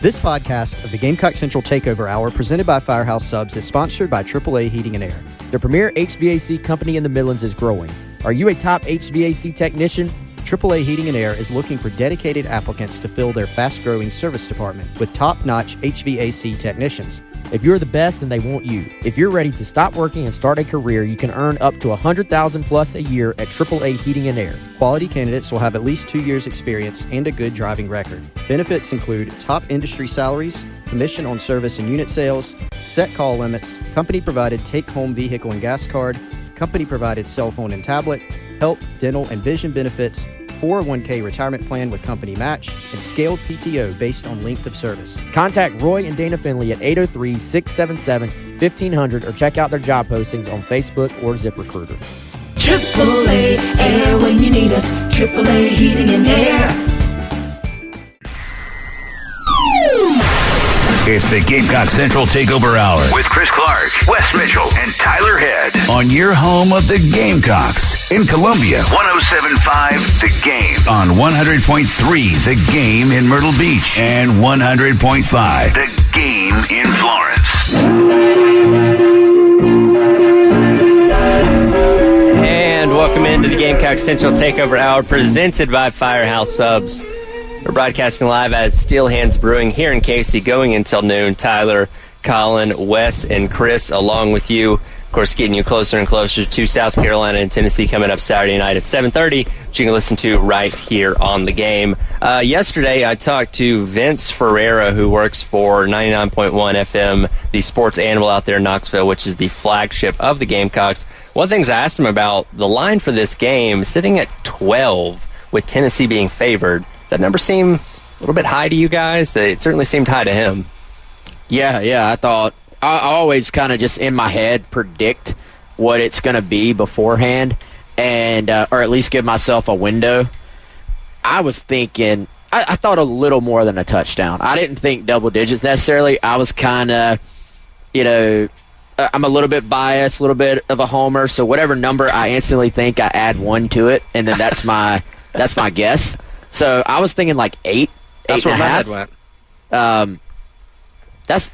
This podcast of the Gamecock Central Takeover Hour, presented by Firehouse Subs, is sponsored by AAA Heating and Air. The premier HVAC company in the Midlands is growing. Are you a top HVAC technician? AAA Heating and Air is looking for dedicated applicants to fill their fast-growing service department with top-notch HVAC technicians. If you're the best, then they want you. If you're ready to stop working and start a career, you can earn up to $100,000 plus a year at AAA Heating and Air. Quality candidates will have at least 2 years experience and a good driving record. Benefits include top industry salaries, commission on service and unit sales, set call limits, company-provided take-home vehicle and gas card, company-provided cell phone and tablet, health, dental, and vision benefits, 401k retirement plan with company match, and scaled PTO based on length of service. Contact Roy and Dana Finley at 803-677-1500 or check out their job postings on Facebook or ZipRecruiter. AAA Air when you need us. AAA Heating and Air. It's the Gamecock Central Takeover Hour with Chris Clark, Wes Mitchell, and Tyler Head on your home of the Gamecocks in Columbia. 107.5 The Game on 100.3 The Game in Myrtle Beach and 100.5 The Game in Florence. And welcome into the Gamecock Central Takeover Hour presented by Firehouse Subs. We're broadcasting live at Steelhands Brewing here in Casey, going until noon. Tyler, Colin, Wes, and Chris along with you. Of course, getting you closer and closer to South Carolina and Tennessee coming up Saturday night at 7:30, which you can listen to right here on the game. Yesterday, I talked to Vince Ferreira, who works for 99.1 FM, the sports animal out there in Knoxville, which is the flagship of the Gamecocks. One of the things I asked him about, the line for this game, sitting at 12, with Tennessee being favored. Does that number seem a little bit high to you guys? It certainly seemed high to him. Yeah, I thought I always kind of just in my head predict what it's going to be beforehand, and or at least give myself a window. I was thinking, I thought a little more than a touchdown. I didn't think double digits necessarily. I was kind of, I'm a little bit biased, a little bit of a homer, so whatever number I instantly think, I add one to it, and then that's my guess. So I was thinking like 8. That's where my head went. That's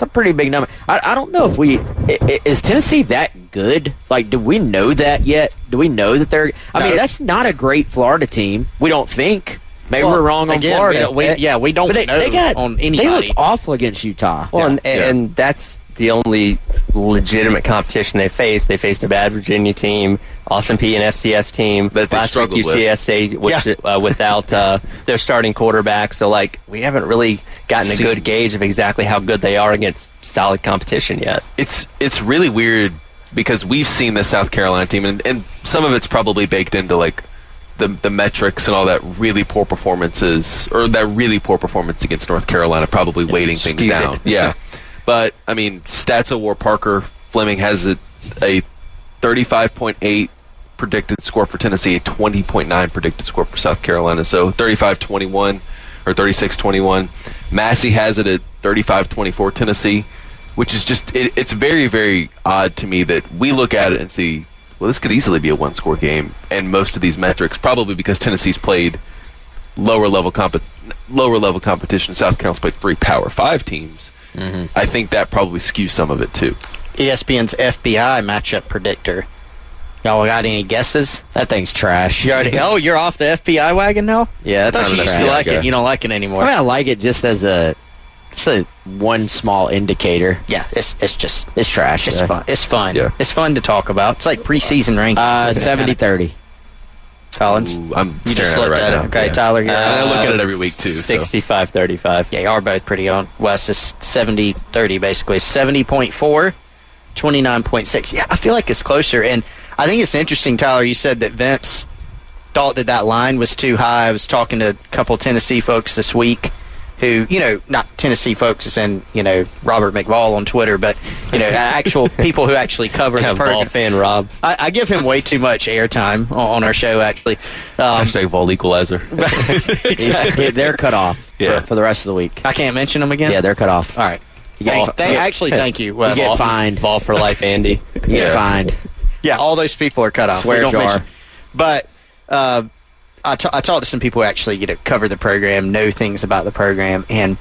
a pretty big number. I don't know if is Tennessee that good? Like, do we know that yet? Do we know that they're? That's not a great Florida team. We don't think. Maybe we're wrong on Florida. We don't know on anybody. They look awful against Utah. Well, and that's the only legitimate competition they faced. They faced a bad Virginia team, Austin Peay, an FCS team. Last week, UCSA, without their starting quarterback. So, we haven't really gotten a good gauge of exactly how good they are against solid competition yet. It's really weird because we've seen the South Carolina team, and some of it's probably baked into, the metrics and all that really poor performances, or that really poor performance against North Carolina probably weighting things down. Yeah. But, Stats Award Parker Fleming has a 35.8 predicted score for Tennessee, a 20.9 predicted score for South Carolina. So 35-21 or 36-21. Massey has it at 35-24 Tennessee, which is just, it's very, very odd to me that we look at it and see, well, this could easily be a one-score game. And most of these metrics, probably because Tennessee's played lower level competition. South Carolina's played 3 Power 5 teams. Mm-hmm. I think that probably skews some of it, too. ESPN's FBI matchup predictor. Y'all got any guesses? That thing's trash. You're off the FBI wagon now? Yeah, that's you used to like it. You don't like it anymore. I like it just as a one small indicator. Yeah, it's trash. It's fun. It's fun. Yeah. It's fun to talk about. It's like preseason rankings. 70-30. Collins? I'm you staring just at it looked right at now. it. Okay, Yeah. Tyler, and I look at it every week, too. 65-35. Yeah, you are both pretty on. Wes is 70-30, basically. 70.4, 29.6. Yeah, I feel like it's closer. And I think it's interesting, Tyler, you said that Vince thought that line was too high. I was talking to a couple Tennessee folks this week who, not Tennessee folks as in, Robert McVall on Twitter, but, actual people who actually cover the program. Vol fan Rob. I give him way too much airtime on our show, actually. Hashtag Vol Equalizer. Exactly. They're cut off for the rest of the week. I can't mention them again? Yeah, they're cut off. All right. Thank you, Wes. You get fined. Vol for life, Andy. You get fined. Yeah, all those people are cut off. Swear jar. But I talked to some people who actually cover the program, know things about the program, and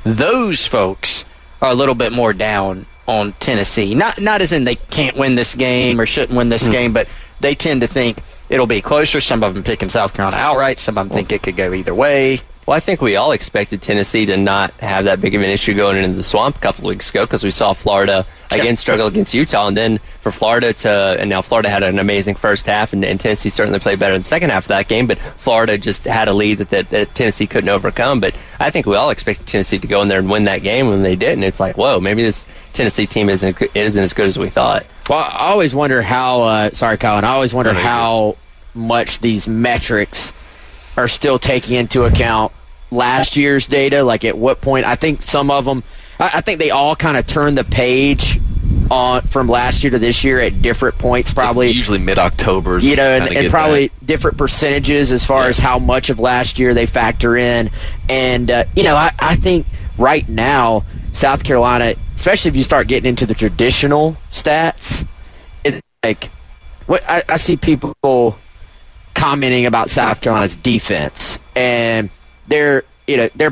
those folks are a little bit more down on Tennessee. Not as in they can't win this game or shouldn't win this game, but they tend to think it'll be closer. Some of them picking South Carolina outright. Some of them think it could go either way. Well, I think we all expected Tennessee to not have that big of an issue going into the Swamp a couple of weeks ago because we saw Florida, again, struggle against Utah. And then for Florida and now Florida had an amazing first half, and Tennessee certainly played better in the second half of that game, but Florida just had a lead that Tennessee couldn't overcome. But I think we all expected Tennessee to go in there and win that game when they didn't. It's like, whoa, maybe this Tennessee team isn't as good as we thought. Well, I always wonder how, sorry, Colin, I always wonder how much these metrics are still taking into account last year's data. Like at what point, I think some of them, I think they all kind of turn the page on from last year to this year at different points, probably. Usually mid-October. And probably different percentages as far as how much of last year they factor in. And, I think right now, South Carolina, especially if you start getting into the traditional stats, it's like, I see people commenting about South Carolina's defense, and they're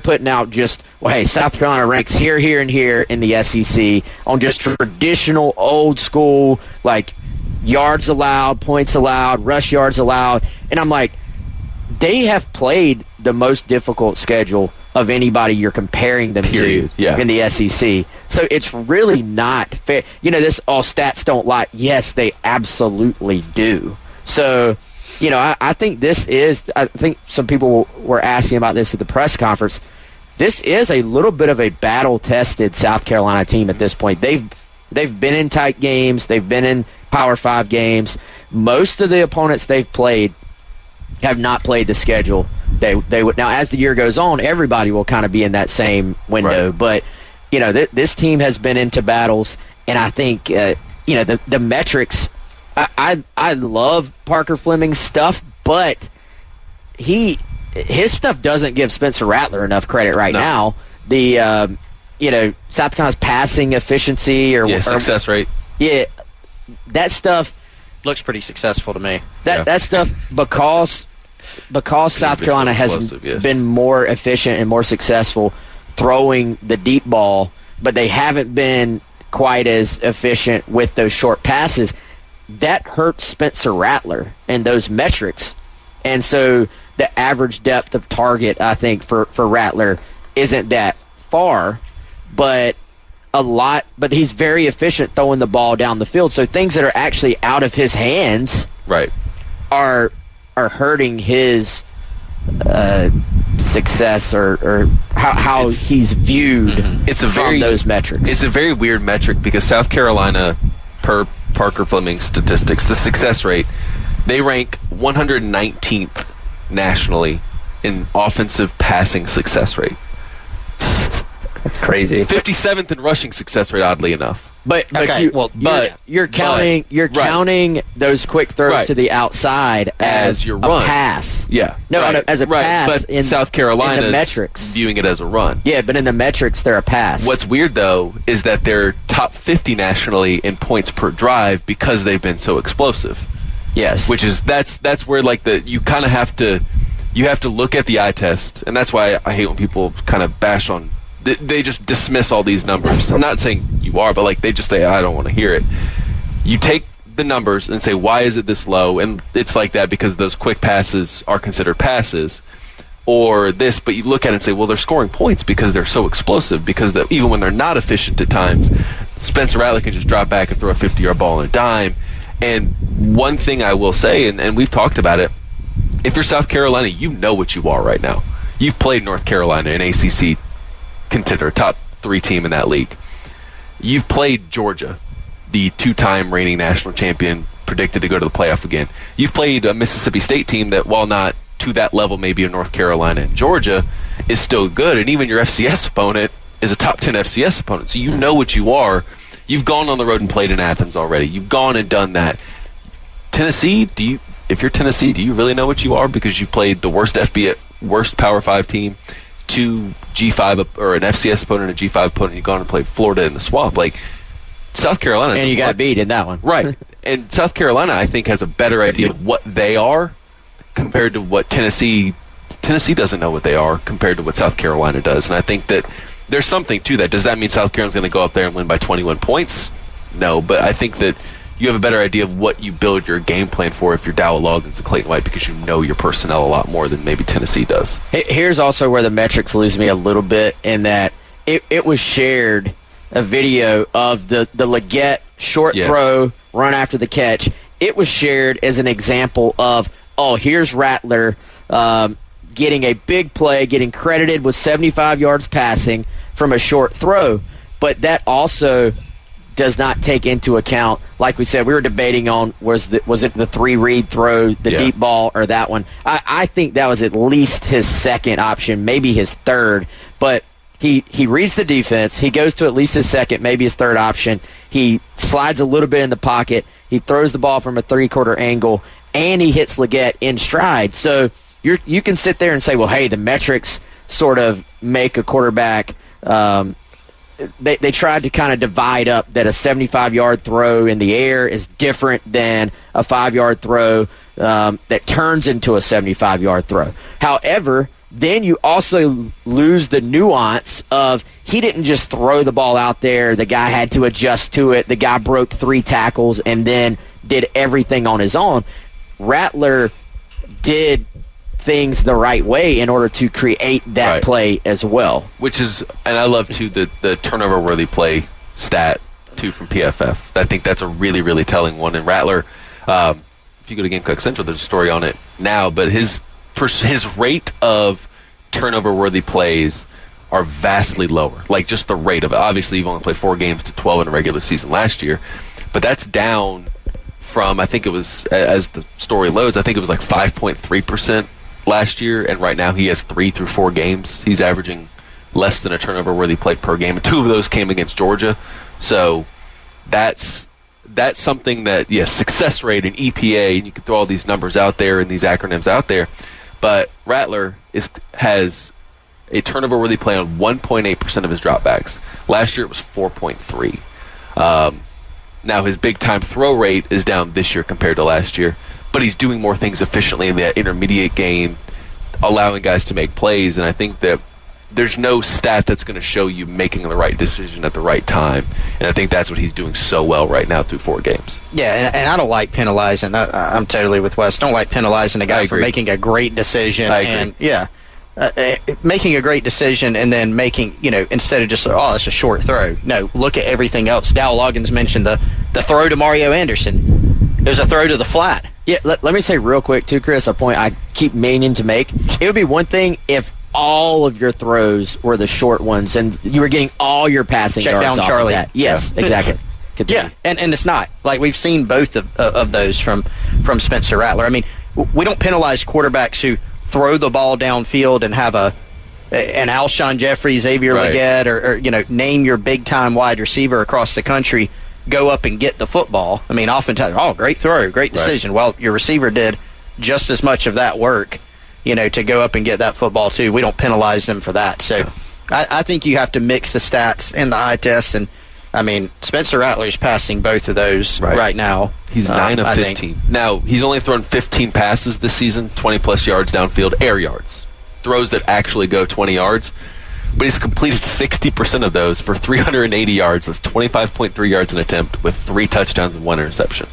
putting out just, well, hey, South Carolina ranks here, here, and here in the SEC on just traditional, old school, like yards allowed, points allowed, rush yards allowed. And I'm like, they have played the most difficult schedule of anybody you're comparing them to in the SEC. So it's really not fair. This all stats don't lie. Yes, they absolutely do. So, I think I think some people were asking about this at the press conference. This is a little bit of a battle-tested South Carolina team at this point. They've been in tight games. They've been in Power 5 games. Most of the opponents they've played have not played the schedule. They would now, as the year goes on, everybody will kind of be in that same window. Right. But this team has been into battles, and I think the metrics. I love Parker Fleming's stuff, but his stuff doesn't give Spencer Rattler enough credit now. The South Carolina's passing efficiency or success rate. Yeah, that stuff looks pretty successful to me. That stuff because South Carolina has been more efficient and more successful throwing the deep ball, but they haven't been quite as efficient with those short passes. That hurts Spencer Rattler and those metrics. And so the average depth of target, I think, for Rattler isn't that far, but he's very efficient throwing the ball down the field. So things that are actually out of his hands are hurting his success or how he's viewed from those metrics. It's a very weird metric because South Carolina, per Parker Fleming statistics, the success rate, they rank 119th nationally in offensive passing success rate. That's crazy. 57th in rushing success rate, oddly enough. But you're counting those quick throws to the outside as your a run. Pass. Yeah. As a pass. But in South Carolina, in the metrics, viewing it as a run. Yeah, but in the metrics, they're a pass. What's weird though is that they're top 50 nationally in points per drive because they've been so explosive. Yes. Which is that's where you kind of have to look at the eye test, and that's why I hate when people kind of bash on. They just dismiss all these numbers. I'm not saying you are, but they just say, I don't want to hear it. You take the numbers and say, why is it this low? And it's like that because those quick passes are considered passes or this, but you look at it and say, well, they're scoring points because they're so explosive, because even when they're not efficient at times, Spencer Rattler can just drop back and throw a 50-yard ball on a dime. And one thing I will say, and we've talked about it, if you're South Carolina, you know what you are right now. You've played North Carolina, an ACC contender, top 3 team in that league. You've played Georgia, the 2-time reigning national champion, predicted to go to the playoff again. You've played a Mississippi State team that, while not to that level maybe of North Carolina and Georgia, is still good. And even your FCS opponent is a top 10 FCS opponent. So you know what you are. You've gone on the road and played in Athens already. You've gone and done that. Tennessee, if you're Tennessee, do you really know what you are? Because you played the worst Power 5 team, 2 G5 or an FCS opponent and a G5 opponent. You've gone and played Florida in the Swamp. South Carolina, and you got beat in that one, right? And South Carolina, I think, has a better idea of what they are compared to what Tennessee doesn't know what they are compared to what South Carolina does. And I think that there's something to that. Does that mean South Carolina's going to go up there and win by 21 points? No, but I think that you have a better idea of what you build your game plan for if you're Dowell Loggins and Clayton White, because you know your personnel a lot more than maybe Tennessee does. Here's also where the metrics lose me a little bit, in that it was shared, a video of the Leggett short throw, run after the catch. It was shared as an example of, here's Rattler getting a big play, getting credited with 75 yards passing from a short throw. But that also does not take into account, like we said, we were debating on, was it the 3-read throw, the deep ball, or that one. I think that was at least his second option, maybe his third. But he reads the defense. He goes to at least his second, maybe his third option. He slides a little bit in the pocket. He throws the ball from a 3/4 angle, and he hits Leggett in stride. So you can sit there and say, well, hey, the metrics sort of make a quarterback they tried to kind of divide up that a 75-yard throw in the air is different than a 5-yard throw that turns into a 75-yard throw. However, then you also lose the nuance of he didn't just throw the ball out there. The guy had to adjust to it. The guy broke 3 tackles and then did everything on his own. Rattler did things the right way in order to create that play as well. Which is, and I love, too, the turnover-worthy play stat, too, from PFF. I think that's a really, really telling one. And Rattler, if you go to Gamecock Central, there's a story on it now, but his rate of turnover-worthy plays are vastly lower. Like, just the rate of it. Obviously, you've only played 4 games to 12 in a regular season last year, but that's down from, I think it was, as the story loads, I think it was like 5.3% last year, and right now he has 3 through 4 games. He's averaging less than a turnover-worthy play per game, and 2 of those came against Georgia. So that's something that, yes, success rate and EPA, and you can throw all these numbers out there and these acronyms out there, but Rattler has a turnover-worthy play on 1.8% of his dropbacks. Last year it was 4.3. Now his big-time throw rate is down this year compared to last year, but he's doing more things efficiently in that intermediate game, allowing guys to make plays, and I think that there's no stat that's going to show you making the right decision at the right time, and I think that's what he's doing so well right now through 4 games. Yeah, and I don't like penalizing. I'm totally with Wes. Don't like penalizing a guy for making a great decision. I agree. And making a great decision and then making, instead of just, it's a short throw. No, look at everything else. Dowell Loggins mentioned the throw to Mario Anderson. It was a throw to the flat. Yeah, let me say real quick, too, Chris, a point I keep meaning to make. It would be one thing if all of your throws were the short ones and you were getting all your passing Check yards down off Charlie. of that. Yes, exactly. Continue. Yeah, and it's not. Like, we've seen both of those from Spencer Rattler. I mean, we don't penalize quarterbacks who throw the ball downfield and have an Alshon Jeffrey, Xavier Leggett, or name your big-time wide receiver across the country, go up and get the football. I mean, oftentimes, great throw, great decision. Right. Well, your receiver did just as much of that work, to go up and get that football too. We don't penalize them for that. So I think you have to mix the stats and the eye tests. And, I mean, Spencer Rattler's passing both of those right now. He's 9 of 15. Now, he's only thrown 15 passes this season, 20-plus yards downfield, air yards, throws that actually go 20 yards. But he's completed 60% of those for 380 yards. That's 25.3 yards an attempt with 3 touchdowns and 1 interception.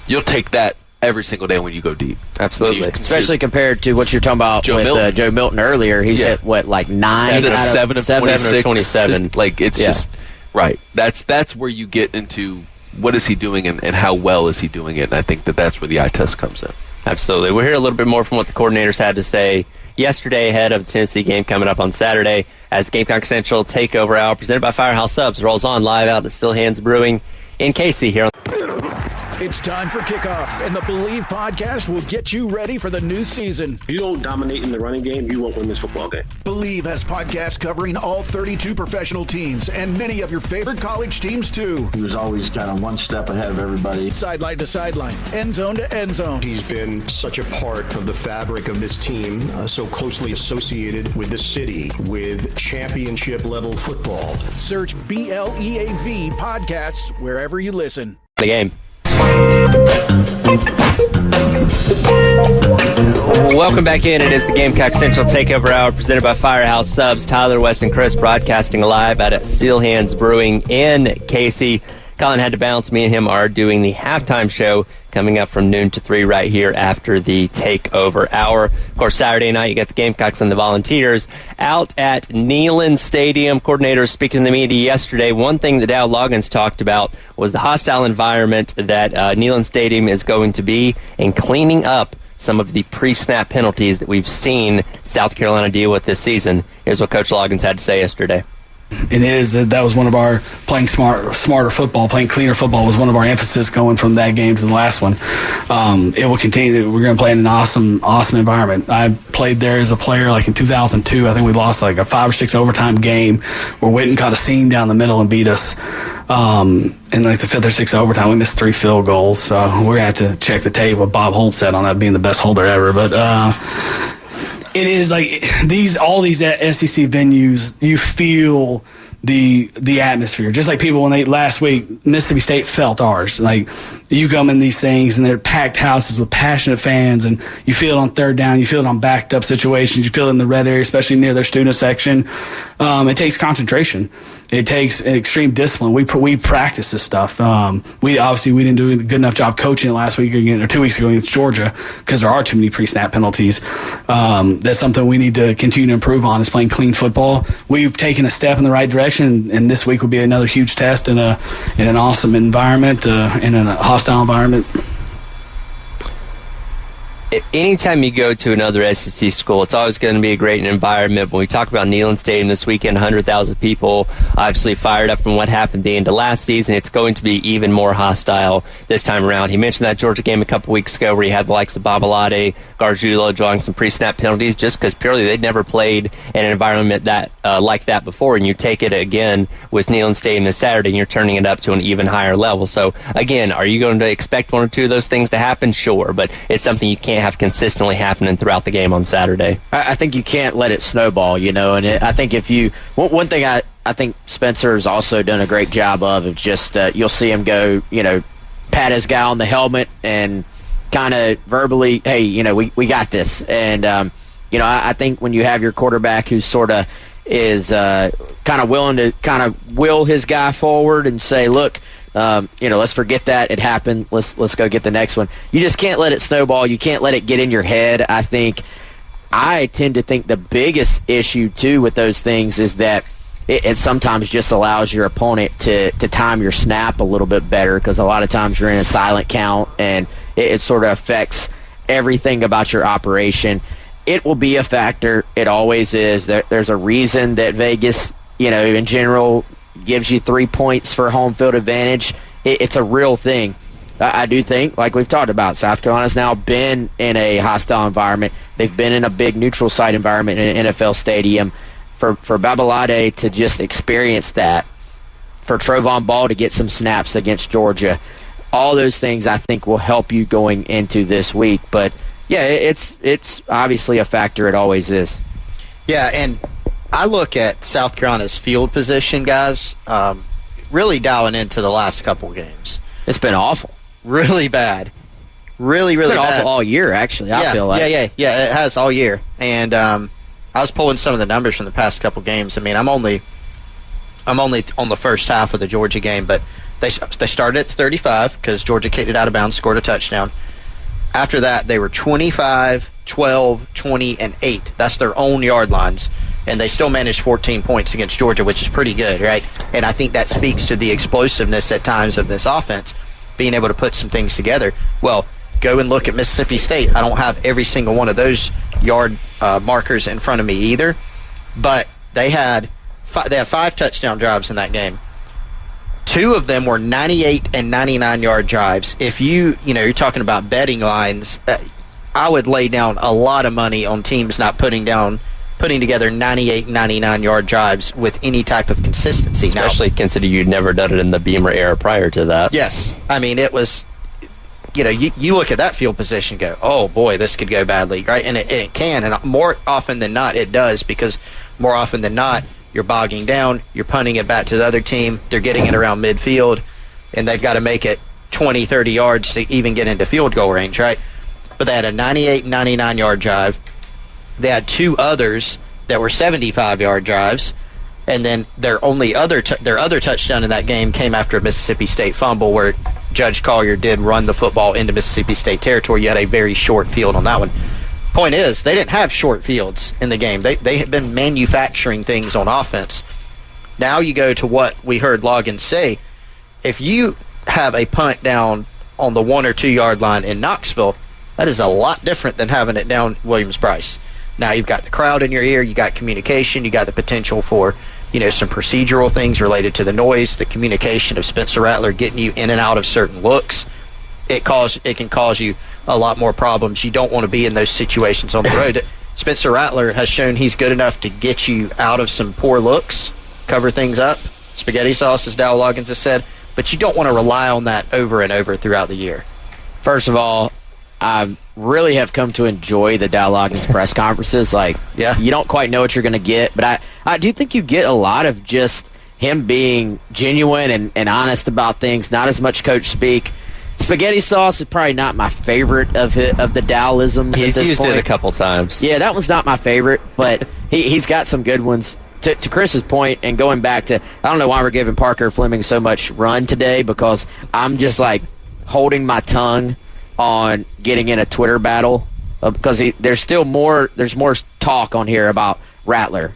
You'll take that every single day when you go deep. Absolutely. Especially compared to what you're talking about Joe Milton earlier. He's at, 9? He's at 7 of 27. Like, it's just, right. That's where you get into what is he doing and how well is he doing it. And I think that's where the eye test comes in. Absolutely. We'll hear a little bit more from what the coordinators had to say yesterday ahead of the Tennessee game coming up on Saturday as the Gamecock Central Takeover Hour presented by Firehouse Subs rolls on live out at Steelhands Brewing in Casey here. It's time for kickoff, and the Believe podcast will get you ready for the new season. If you don't dominate in the running game, you won't win this football game. Believe has podcasts covering all 32 professional teams and many of your favorite college teams, too. He was always kind of one step ahead of everybody. Sideline to sideline, end zone to end zone. He's been such a part of the fabric of this team, so closely associated with the city, with championship-level football. Search BLEAV podcasts wherever you listen. The game. Welcome back in. It is the Gamecock Central Takeover Hour presented by Firehouse Subs. Tyler, Wes, and Chris broadcasting live out at Steelhands Brewing in Casey. Colin had to bounce. Me and him are doing the halftime show coming up from noon to 3 right here after the Takeover Hour. Of course, Saturday night, you got the Gamecocks and the Volunteers out at Neyland Stadium. Coordinators speaking to the media yesterday. One thing that Dow Loggins talked about was the hostile environment that Neyland Stadium is going to be and cleaning up some of the pre-snap penalties that we've seen South Carolina deal with this season. Here's what Coach Loggins had to say yesterday. It is. That was one of our playing smarter football, playing cleaner football was one of our emphasis going from that game to the last one. It will continue. We're going to play in an awesome environment. I played there as a player like in 2002. I think we lost like a 5 or 6 overtime game where Witten caught a seam down the middle and beat us. In like the 5th or 6th overtime, we missed 3 field goals. So we're going to have to check the tape what Bob Holt said on that being the best holder ever. But it is like all these SEC venues, you feel the atmosphere. Just like people when they last week, Mississippi State felt ours. Like you come in these things and they're packed houses with passionate fans, and you feel it on third down, you feel it on backed up situations, you feel it in the red area, especially near their student section. It takes concentration. It takes extreme discipline. We practice this stuff. We didn't do a good enough job coaching it last week or 2 weeks ago against Georgia because there are too many pre-snap penalties. That's something we need to continue to improve on, is playing clean football. We've taken a step in the right direction, and this week will be another huge test in an awesome environment, in a hostile environment. Anytime you go to another SEC school, it's always going to be a great environment. When we talk about Neyland Stadium this weekend, 100,000 people obviously fired up from what happened at the end of last season. It's going to be even more hostile this time around. He mentioned that Georgia game a couple weeks ago where he had the likes of Babalade, Gargiulo drawing some pre-snap penalties just because purely they'd never played in an environment that like that before. And you take it again with Neyland Stadium this Saturday and you're turning it up to an even higher level. So, again, are you going to expect 1 or 2 of those things to happen? Sure, but it's something you can't have consistently happening throughout the game on Saturday. I think you can't let it snowball, and I think if you one thing I think Spencer has also done a great job of just you'll see him go, pat his guy on the helmet and kind of verbally, hey, we got this. And I think when you have your quarterback who sort of is kind of willing to kind of will his guy forward and say, look, let's forget that it happened. Let's go get the next one. You just can't let it snowball. You can't let it get in your head. I tend to think the biggest issue too with those things is that it sometimes just allows your opponent to time your snap a little bit better, because a lot of times you're in a silent count and it sort of affects everything about your operation. It will be a factor. It always is. There's a reason that Vegas, in general, gives you 3 points for home field advantage. It's a real thing. I do think, like we've talked about, South Carolina's now been in a hostile environment. They've been in a big neutral site environment in an NFL stadium. For Babalade to just experience that, for Trovon Ball to get some snaps against Georgia, all those things I think will help you going into this week. But, yeah, it's obviously a factor. It always is. Yeah, and I look at South Carolina's field position, guys, really dialing into the last couple games. It's been awful. Really bad. Really bad. It's been awful all year, actually, I feel like. Yeah, it has all year. And I was pulling some of the numbers from the past couple games. I mean, I'm only on the first half of the Georgia game, but they started at 35 because Georgia kicked it out of bounds, scored a touchdown. After that, they were 25, 12, 20, and 8. That's their own yard lines. And they still managed 14 points against Georgia, which is pretty good, right? And I think that speaks to the explosiveness at times of this offense, being able to put some things together. Well, go and look at Mississippi State. I don't have every single one of those yard markers in front of me either, but they had 5 touchdown drives in that game. 2 of them were 98 and 99-yard drives. If you're talking about betting lines, I would lay down a lot of money on teams not putting together 98, 99-yard drives with any type of consistency. Especially considering you'd never done it in the Beamer era prior to that. Yes. I mean, it was, you look at that field position and go, oh, boy, this could go badly, right? And it can, and more often than not, it does, because more often than not, you're bogging down, you're punting it back to the other team, they're getting it around midfield, and they've got to make it 20, 30 yards to even get into field goal range, right? but they had a 98 and 99-yard drive. They had 2 others that were 75-yard drives, and then their other touchdown in that game came after a Mississippi State fumble where Judge Collier did run the football into Mississippi State territory. You had a very short field on that one. Point is, they didn't have short fields in the game. They had been manufacturing things on offense. Now you go to what we heard Loggins say. If you have a punt down on the 1 or 2 yard line in Knoxville, that is a lot different than having it down Williams-Brice. Now you've got the crowd in your ear, you got communication, you got the potential for, some procedural things related to the noise, the communication of Spencer Rattler getting you in and out of certain looks. It can cause you a lot more problems. You don't want to be in those situations on the road. Spencer Rattler has shown he's good enough to get you out of some poor looks, cover things up, spaghetti sauce, as Dow Loggins has said, but you don't want to rely on that over and over throughout the year. First of all, I really have come to enjoy the Dow Loggins press conferences. You don't quite know what you're going to get, but I do think you get a lot of just him being genuine and honest about things, not as much coach speak. Spaghetti sauce is probably not my favorite of the Dow-isms. He's used it a couple times. Yeah, that one's not my favorite, but he's got some good ones. To Chris's point, and going back to, I don't know why we're giving Parker Fleming so much run today, because I'm just holding my tongue on getting in a Twitter battle, because there's more talk on here about Rattler,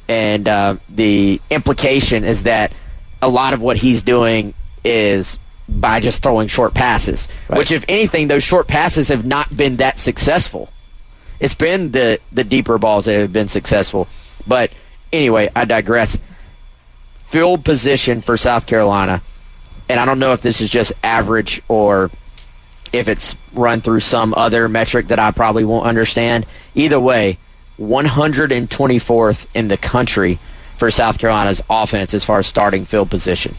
and the implication is that a lot of what he's doing is by just throwing short passes, which, if anything, those short passes have not been that successful. It's been the deeper balls that have been successful. But anyway, I digress. Field position for South Carolina, and I don't know if this is just average or if it's run through some other metric that I probably won't understand. Either way, 124th in the country for South Carolina's offense as far as starting field position.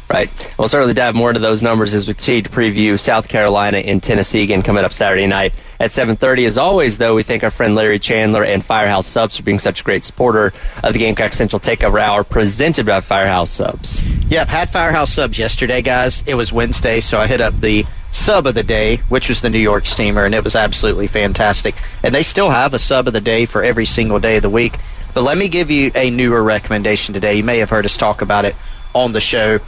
Right. We'll certainly dive more into those numbers as we continue to preview South Carolina and Tennessee again coming up Saturday night at 7:30. As always, though, we thank our friend Larry Chandler and Firehouse Subs for being such a great supporter of the Gamecock Central Takeover Hour presented by Firehouse Subs. Yep, had Firehouse Subs yesterday, guys. It was Wednesday, so I hit up the sub of the day, which was the New York Steamer, and it was absolutely fantastic. And they still have a sub of the day for every single day of the week. But let me give you a newer recommendation today. You may have heard us talk about it on the show.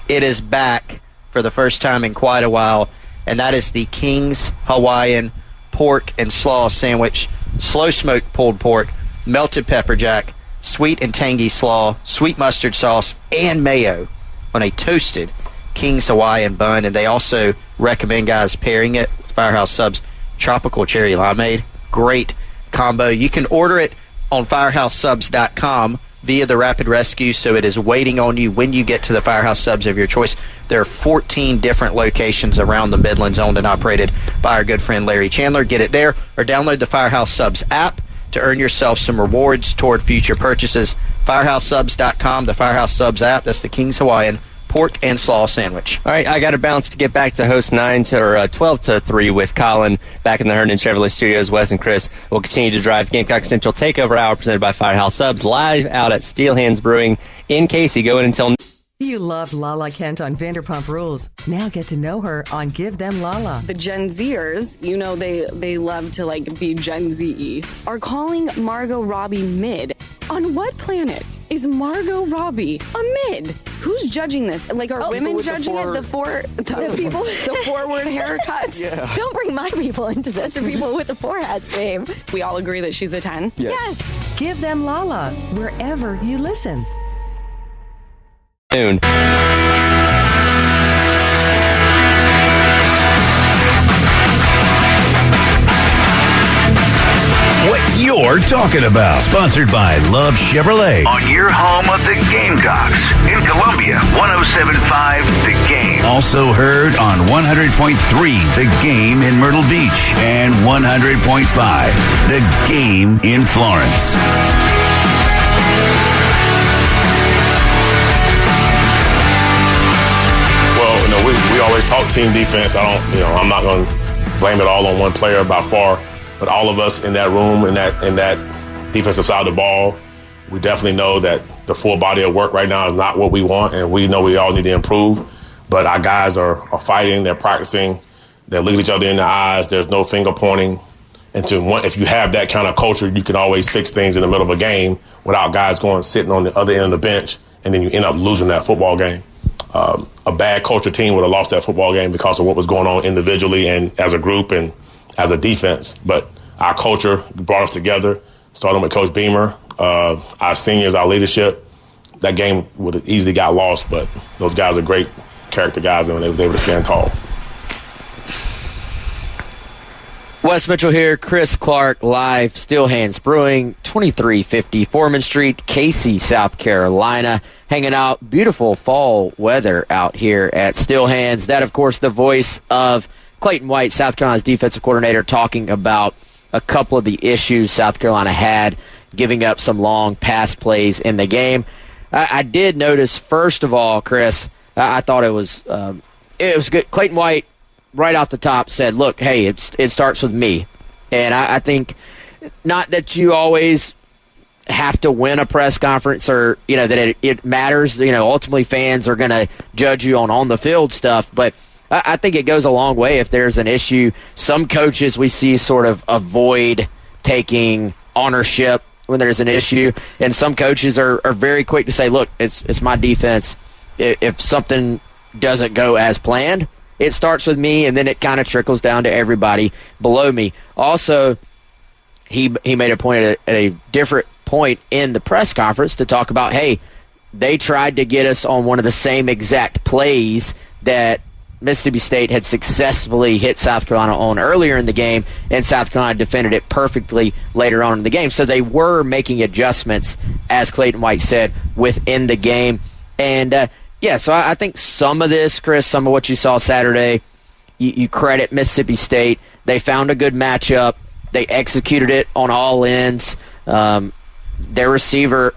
It is back for the first time in quite a while, and that is the King's Hawaiian Pork and Slaw Sandwich. Slow-smoked pulled pork, melted pepper jack, sweet and tangy slaw, sweet mustard sauce, and mayo on a toasted King's Hawaiian bun. And they also recommend, guys, pairing it with Firehouse Subs Tropical Cherry Limeade. Great combo. You can order it on FirehouseSubs.com via the Rapid Rescue, so it is waiting on you when you get to the Firehouse Subs of your choice. There are 14 different locations around the Midlands owned and operated by our good friend Larry Chandler. Get it there, or download the Firehouse Subs app to earn yourself some rewards toward future purchases. FirehouseSubs.com, the Firehouse Subs app. That's the King's Hawaiian Pork and Slaw Sandwich. All right, I got to bounce to get back to host 12 to 3 with Colin back in the Herndon Chevrolet Studios. Wes and Chris will continue to drive Gamecock Central Takeover Hour presented by Firehouse Subs live out at Steelhands Brewing in Casey, going until... You loved Lala Kent on Vanderpump Rules. Now get to know her on Give Them Lala. The Gen Zers, they love to be Gen Z, are calling Margot Robbie mid. On what planet is Margot Robbie a mid? Who's judging this? Are women judging it? The people, the forward haircuts? Yeah. Don't bring my people into this. The people with the foreheads, babe. We all agree that she's a 10? Yes. Give Them Lala wherever you listen. Soon. What you're talking about. Sponsored by Love Chevrolet. On your home of the Gamecocks. In Columbia, 107.5 The Game. Also heard on 100.3 The Game in Myrtle Beach. And 100.5 The Game in Florence. We always talk team defense. I'm not going to blame it all on one player by far, but all of us in that room, in that defensive side of the ball, we definitely know that the full body of work right now is not what we want, and we know we all need to improve. But our guys are fighting, they're practicing, They look at each other in the eyes. There's no finger pointing. And if you have that kind of culture, you can always fix things in the middle of a game without guys sitting on the other end of the bench, and then you end up losing that football game. A bad culture team would have lost that football game because of what was going on individually and as a group and as a defense. But our culture brought us together, starting with Coach Beamer, our seniors, our leadership. That game would have easily got lost, but those guys are great character guys, and they was able to stand tall. Wes Mitchell here, Chris Clark, live, Steelhands Brewing, 2350 Foreman Street, Casey, South Carolina. Hanging out, beautiful fall weather out here at Steelhands. That, of course, the voice of Clayton White, South Carolina's defensive coordinator, talking about a couple of the issues South Carolina had, giving up some long pass plays in the game. I did notice, first of all, Chris, I thought it was good. Clayton White, right off the top, said, look, hey, it starts with me. And I think not that you always have to win a press conference or, that it matters. Ultimately fans are going to judge you on the field stuff. But I think it goes a long way if there's an issue. Some coaches we see sort of avoid taking ownership when there's an issue. And some coaches are very quick to say, look, it's my defense. If something doesn't go as planned, it starts with me, and then it kind of trickles down to everybody below me. Also, he made a point at a different point in the press conference to talk about, hey, they tried to get us on one of the same exact plays that Mississippi State had successfully hit South Carolina on earlier in the game, and South Carolina defended it perfectly later on in the game. So they were making adjustments, as Clayton White said, within the game. And, so I think some of this, Chris, some of what you saw Saturday, you credit Mississippi State. They found a good matchup. They executed it on all ends. Their receiver,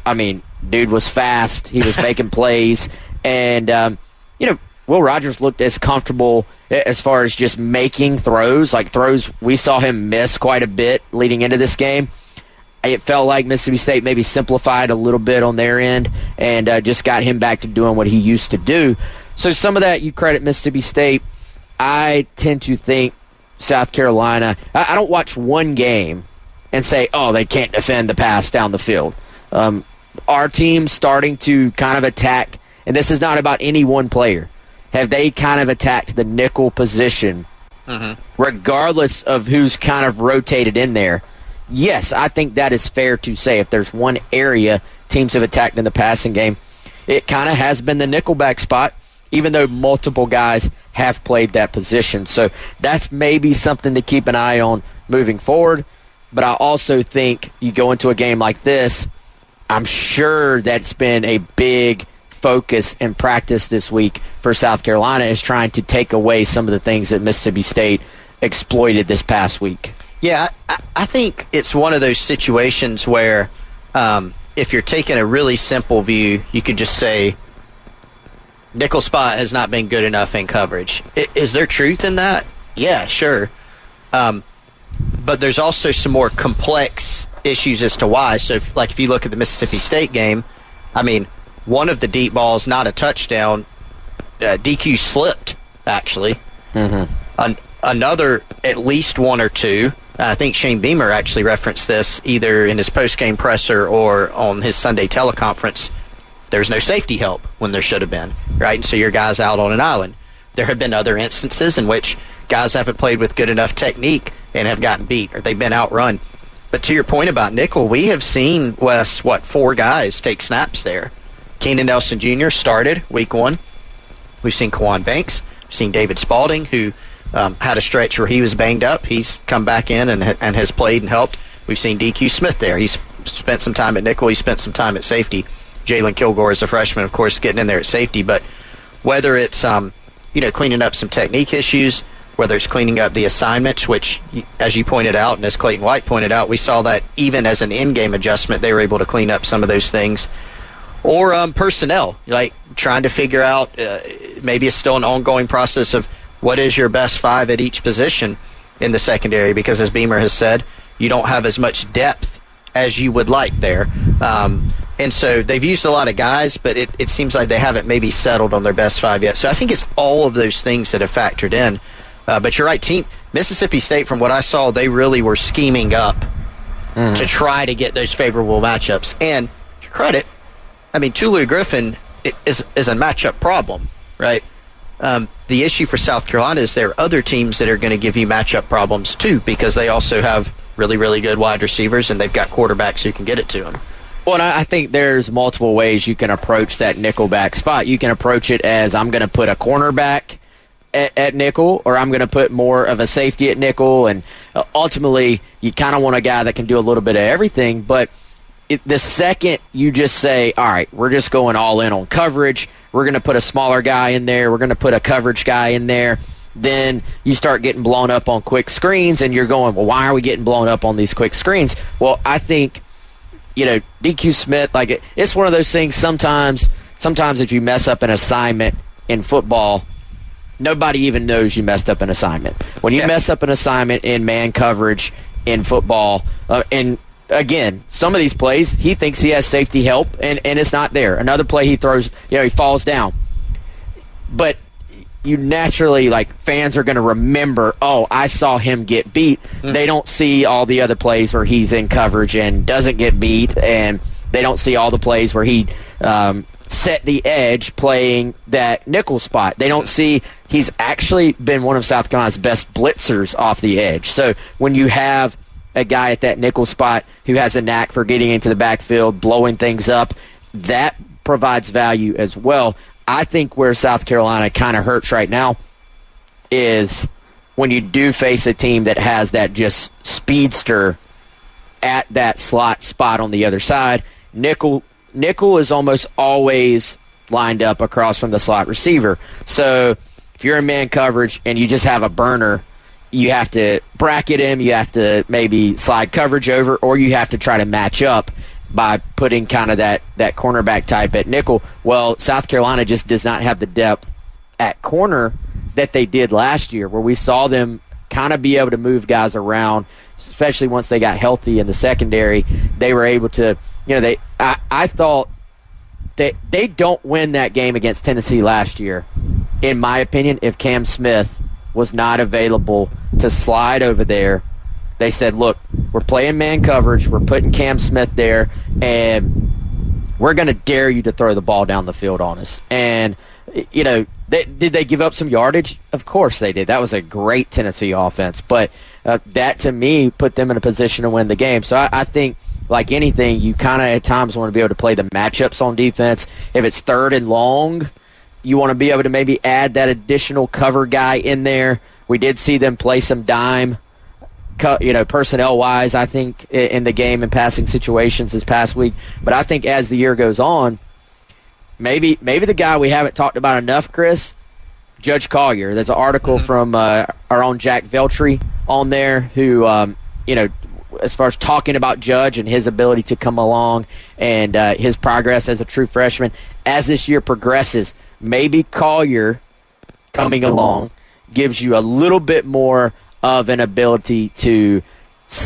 dude was fast. He was making plays. And, Will Rogers looked as comfortable as far as just making throws. Like throws we saw him miss quite a bit leading into this game. It felt like Mississippi State maybe simplified a little bit on their end and just got him back to doing what he used to do. So some of that you credit Mississippi State. I tend to think South Carolina, I don't watch one game and say, oh, they can't defend the pass down the field. Our team's starting to kind of attack, and this is not about any one player. Have they kind of attacked the nickel position, regardless of who's kind of rotated in there? Yes, I think that is fair to say. If there's one area teams have attacked in the passing game, it kind of has been the nickelback spot, even though multiple guys have played that position. So that's maybe something to keep an eye on moving forward. But I also think you go into a game like this, I'm sure that's been a big focus and practice this week for South Carolina is trying to take away some of the things that Mississippi State exploited this past week. Yeah, I think it's one of those situations where if you're taking a really simple view, you could just say nickel spot has not been good enough in coverage. Is there truth in that? Yeah, sure. But there's also some more complex issues as to why. So, if you look at the Mississippi State game, one of the deep balls, not a touchdown, DQ slipped, actually. Another, at least one or two, I think Shane Beamer actually referenced this either in his post-game presser or on his Sunday teleconference. There's no safety help when there should have been, right? And so your guy's out on an island. There have been other instances in which guys haven't played with good enough technique and have gotten beat, or they've been outrun. But to your point about nickel, we have seen, Wes, 4 guys take snaps there. Keenan Nelson Jr. started week 1. We've seen Kawan Banks. We've seen David Spalding, who had a stretch where he was banged up. He's come back in and has played and helped. We've seen DQ Smith there. He's spent some time at nickel. He spent some time at safety. Jalen Kilgore is a freshman, of course, getting in there at safety. But whether it's cleaning up some technique issues, whether it's cleaning up the assignments, which, as you pointed out, and as Clayton White pointed out, we saw that even as an in-game adjustment, they were able to clean up some of those things. Or personnel, like trying to figure out, maybe it's still an ongoing process of what is your best 5 at each position in the secondary, because as Beamer has said, you don't have as much depth as you would like there. And so they've used a lot of guys, but it seems like they haven't maybe settled on their best 5 yet. So I think it's all of those things that have factored in. But you're right, Mississippi State, from what I saw, they really were scheming up to try to get those favorable matchups. And to credit, I mean, Tulu Griffin is a matchup problem, right? The issue for South Carolina is there are other teams that are going to give you matchup problems too, because they also have really, really good wide receivers and they've got quarterbacks who can get it to them. Well, and I think there's multiple ways you can approach that nickelback spot. You can approach it as I'm going to put a cornerback at nickel, or I'm going to put more of a safety at nickel, and ultimately you kind of want a guy that can do a little bit of everything. But the second you just say, all right, we're just going all in on coverage, we're going to put a smaller guy in there, we're going to put a coverage guy in there, then you start getting blown up on quick screens, and you're going, well, why are we getting blown up on these quick screens? Well, I think, DQ Smith, it's one of those things sometimes if you mess up an assignment in football, nobody even knows you messed up an assignment. When you mess up an assignment in man coverage in football, and again, some of these plays, he thinks he has safety help, and it's not there. Another play he throws, he falls down. But you naturally, fans are going to remember, oh, I saw him get beat. They don't see all the other plays where he's in coverage and doesn't get beat, and they don't see all the plays where he set the edge playing that nickel spot. They don't see he's actually been one of South Carolina's best blitzers off the edge. So when you have a guy at that nickel spot who has a knack for getting into the backfield, blowing things up, that provides value as well. I think where South Carolina kind of hurts right now is when you do face a team that has that just speedster at that slot spot on the other side. Nickel is almost always lined up across from the slot receiver. So if you're in man coverage and you just have a burner, you have to bracket him, you have to maybe slide coverage over, or you have to try to match up by putting kind of that cornerback type at nickel. Well, South Carolina just does not have the depth at corner that they did last year, where we saw them kind of be able to move guys around, especially once they got healthy in the secondary. They were able to, I thought they don't win that game against Tennessee last year, in my opinion, if Cam Smith was not available to slide over there. They said, look, we're playing man coverage, we're putting Cam Smith there, and we're going to dare you to throw the ball down the field on us. And, did they give up some yardage? Of course they did. That was a great Tennessee offense. But that, to me, put them in a position to win the game. So I think, like anything, you kind of at times want to be able to play the matchups on defense. If it's third and long, you want to be able to maybe add that additional cover guy in there. We did see them play some dime, personnel-wise, I think, in the game and passing situations this past week. But I think as the year goes on, maybe the guy we haven't talked about enough, Chris, Judge Collier. There's an article from our own Jack Veltri on there who, as far as talking about Judge and his ability to come along and his progress as a true freshman, as this year progresses, maybe Collier coming along gives you a little bit more of an ability to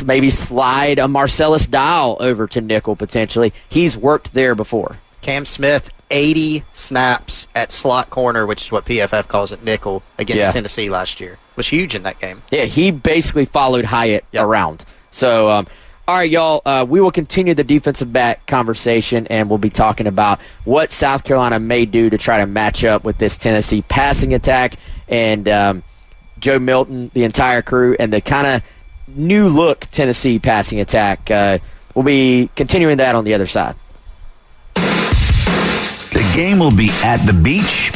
maybe slide a Marcellus Dial over to nickel potentially. He's worked there before. Cam Smith, 80 snaps at slot corner, which is what PFF calls it, nickel, against Tennessee last year. Was huge in that game. Yeah, he basically followed Hyatt around. So, all right, y'all, we will continue the defensive back conversation, and we'll be talking about what South Carolina may do to try to match up with this Tennessee passing attack, and Joe Milton, the entire crew, and the kind of new-look Tennessee passing attack. We'll be continuing that on the other side. The game will be at the beach.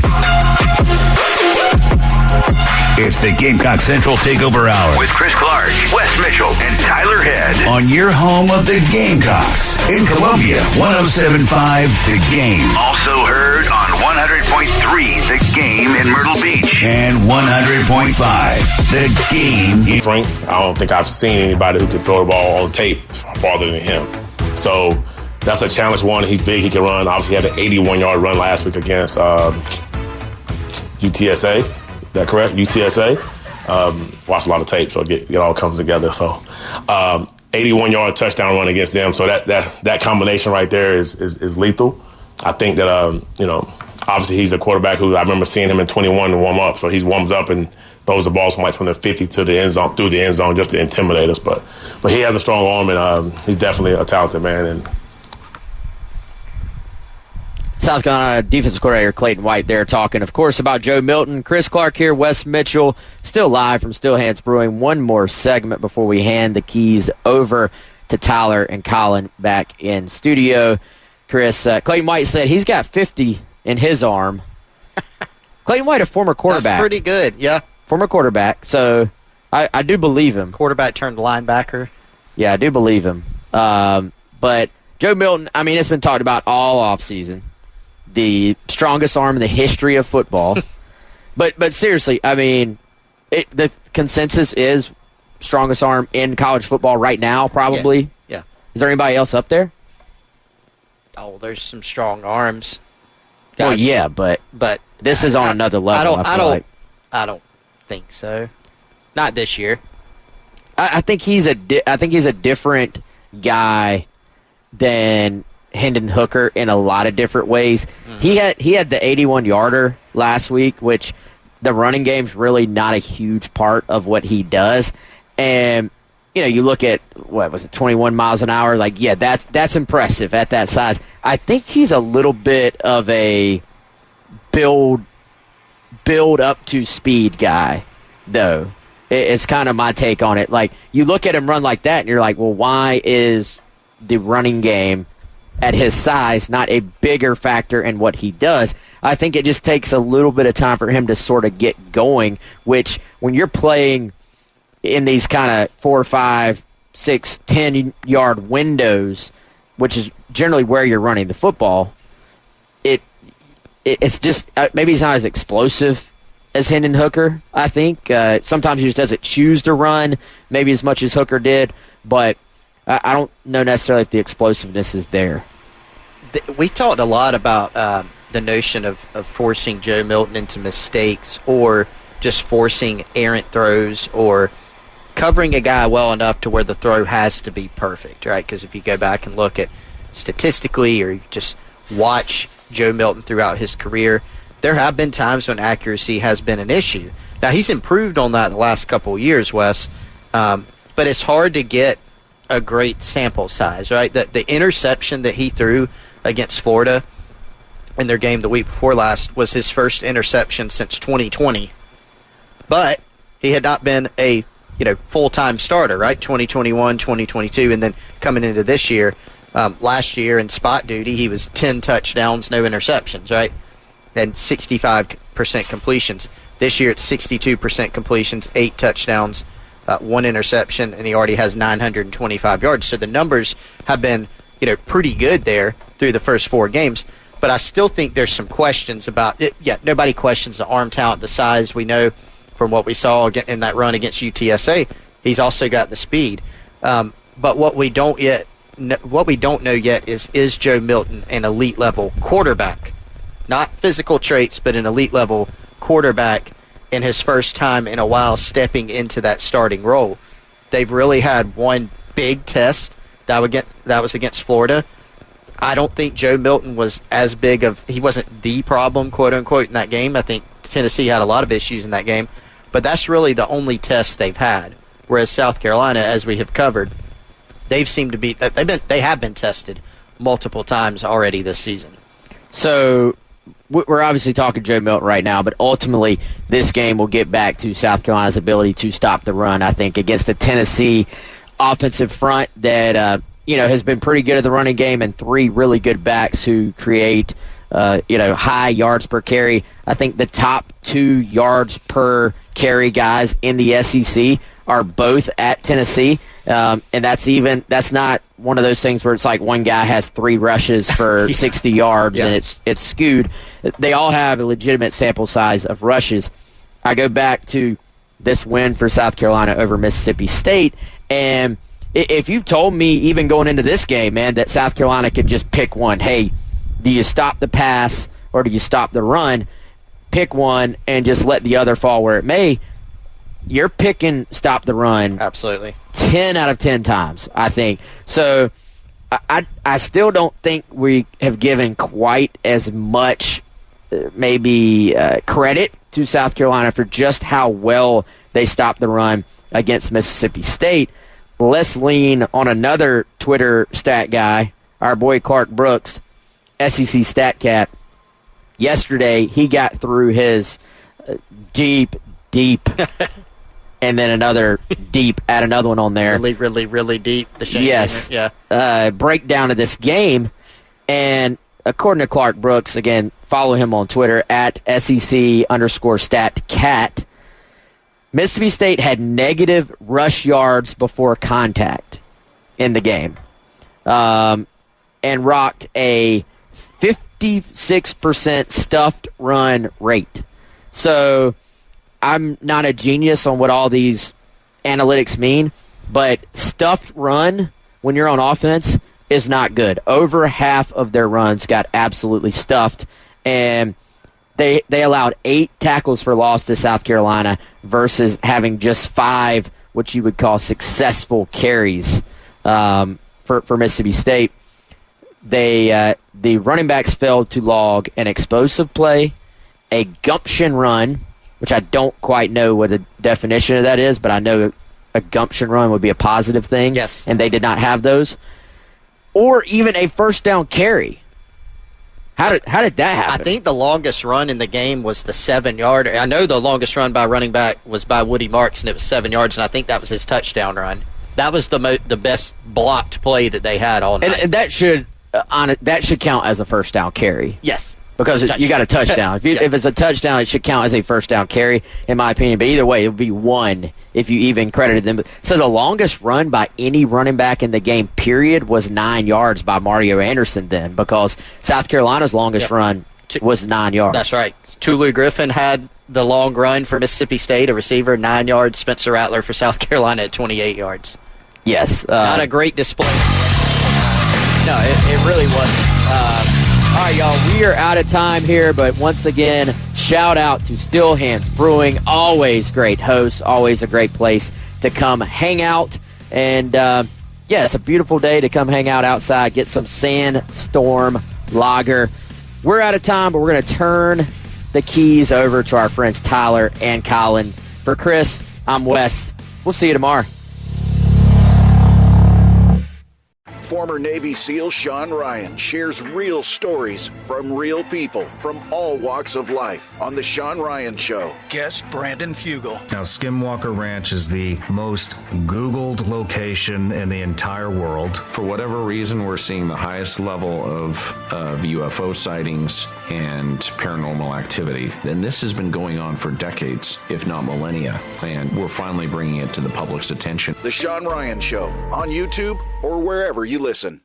It's the Gamecock Central Takeover Hour with Chris Clark, Wes Mitchell, and Tyler Head on your home of the Gamecocks in Columbia, 107.5 The Game. Also heard on 100.3 The Game in Myrtle Beach and 100.5 The Game. I don't think I've seen anybody who can throw the ball on tape farther than him. So that's a challenge. One, he's big, he can run. Obviously, he had an 81-yard run last week against UTSA. Is that correct? UTSA. Watched a lot of tape, so it all comes together. So 81-yard touchdown run against them. So that combination right there is lethal. I think that, obviously he's a quarterback who I remember seeing him in 21 to warm up. So he warms up and throws the balls from the 50 to the end zone, through the end zone, just to intimidate us. But he has a strong arm, and he's definitely a talented man. And South Carolina defensive coordinator Clayton White there talking, of course, about Joe Milton. Chris Clark here, Wes Mitchell, still live from Steelhands Brewing. One more segment before we hand the keys over to Tyler and Colin back in studio. Chris, Clayton White said he's got 50 in his arm. Clayton White, a former quarterback. That's pretty good, yeah. Former quarterback, so I do believe him. Quarterback turned linebacker. Yeah, I do believe him. But Joe Milton, I mean, it's been talked about all offseason. The strongest arm in the history of football. but seriously, I mean, the consensus is strongest arm in college football right now, probably. Yeah. Is there anybody else up there? Oh, there's some strong arms. Well, yeah, but this is on another level. I don't think so. Not this year. I think he's a different guy than Hendon Hooker in a lot of different ways. Mm-hmm. He had the 81-yarder last week, which the running game's really not a huge part of what he does. And you look at, 21 miles an hour? Like, yeah, that's impressive at that size. I think he's a little bit of a build up to speed guy, though. It's kind of my take on it. Like, you look at him run like that, and you're like, well, why is the running game at his size not a bigger factor in what he does? I think it just takes a little bit of time for him to sort of get going, which when you're playing in these kind of 4, 5, 6, 10-yard windows, which is generally where you're running the football, it's just maybe he's not as explosive as Hendon Hooker, I think. Sometimes he just doesn't choose to run maybe as much as Hooker did, but I don't know necessarily if the explosiveness is there. We talked a lot about the notion of forcing Joe Milton into mistakes or just forcing errant throws or covering a guy well enough to where the throw has to be perfect, right? Because if you go back and look at statistically or you just watch Joe Milton throughout his career, there have been times when accuracy has been an issue. Now, he's improved on that the last couple of years, Wes, but it's hard to get a great sample size, right? The interception that he threw against Florida in their game the week before last was his first interception since 2020. But he had not been a full-time starter, right? 2021, 2022, and then coming into this year, last year in spot duty, he was 10 touchdowns, no interceptions, right? And 65% completions. This year it's 62% completions, 8 touchdowns, 1 interception, and he already has 925 yards. So the numbers have been, pretty good there through the first 4 games. But I still think there's some questions about it. Yeah, nobody questions the arm talent, the size. We know from what we saw in that run against UTSA, he's also got the speed. But what we don't know yet is Joe Milton an elite level quarterback, not physical traits, but an elite level quarterback in his first time in a while stepping into that starting role. They've really had one big test that was against Florida. I don't think Joe Milton was he wasn't the problem, quote unquote, in that game. I think Tennessee had a lot of issues in that game, but that's really the only test they've had. Whereas South Carolina, as we have covered, they have been tested multiple times already this season. So we're obviously talking Joe Milton right now, but ultimately this game will get back to South Carolina's ability to stop the run, I think, against the Tennessee offensive front that has been pretty good at the running game, and 3 really good backs who create high yards per carry. I think the top 2 yards per carry guys in the SEC are both at Tennessee, and that's not one of those things where it's like one guy has 3 rushes for 60 yards and it's skewed. They all have a legitimate sample size of rushes. I go back to this win for South Carolina over Mississippi State, and if you told me even going into this game, man, that South Carolina could just pick one, hey, do you stop the pass or do you stop the run? Pick one and just let the other fall where it may. You're picking stop the run. Absolutely. 10 out of 10 times, I think. So I still don't think we have given quite as much credit to South Carolina for just how well they stopped the run against Mississippi State. Let's lean on another Twitter stat guy, our boy Clark Brooks, SEC stat cat. Yesterday, he got through his deep, and then another deep, add another one on there. Really, really, really deep. The Shane yes. Gainer. Yeah. Breakdown of this game. And according to Clark Brooks, again, follow him on Twitter at SEC_StatCat. Mississippi State had negative rush yards before contact in the game, and rocked a 56% stuffed run rate. So I'm not a genius on what all these analytics mean, but stuffed run when you're on offense is not good. Over half of their runs got absolutely stuffed, and they allowed 8 tackles for loss to South Carolina versus having just 5 what you would call successful carries for Mississippi State. The running backs failed to log an explosive play, a gumption run, which I don't quite know what the definition of that is, but I know a gumption run would be a positive thing. Yes. And they did not have those. Or even a first down carry. How did that happen? I think the longest run in the game was the 7-yard. I know the longest run by running back was by Woody Marks, and it was 7 yards, and I think that was his touchdown run. That was the best blocked play that they had all night. And that should count as a first down carry. Yes. Because you got a touchdown. If it's a touchdown, it should count as a first down carry, in my opinion. But either way, it would be 1 if you even credited them. So the longest run by any running back in the game, period, was 9 yards by Mario Anderson then, because South Carolina's longest run was 9 yards. That's right. Tulu Griffin had the long run for Mississippi State, a receiver, 9 yards. Spencer Rattler for South Carolina at 28 yards. Yes. Not a great display. No, it really wasn't. All right, y'all, we are out of time here, but once again, shout out to Steelhands Brewing. Always great hosts, always a great place to come hang out. And, it's a beautiful day to come hang out outside, get some Sandstorm Lager. We're out of time, but we're going to turn the keys over to our friends Tyler and Colin. For Chris, I'm Wes. We'll see you tomorrow. Former Navy SEAL Sean Ryan shares real stories from real people from all walks of life on The Sean Ryan Show. Guest Brandon Fugel. Now, Skinwalker Ranch is the most Googled location in the entire world. For whatever reason, we're seeing the highest level of UFO sightings and paranormal activity. And this has been going on for decades, if not millennia. And we're finally bringing it to the public's attention. The Sean Ryan Show on YouTube or wherever you listen.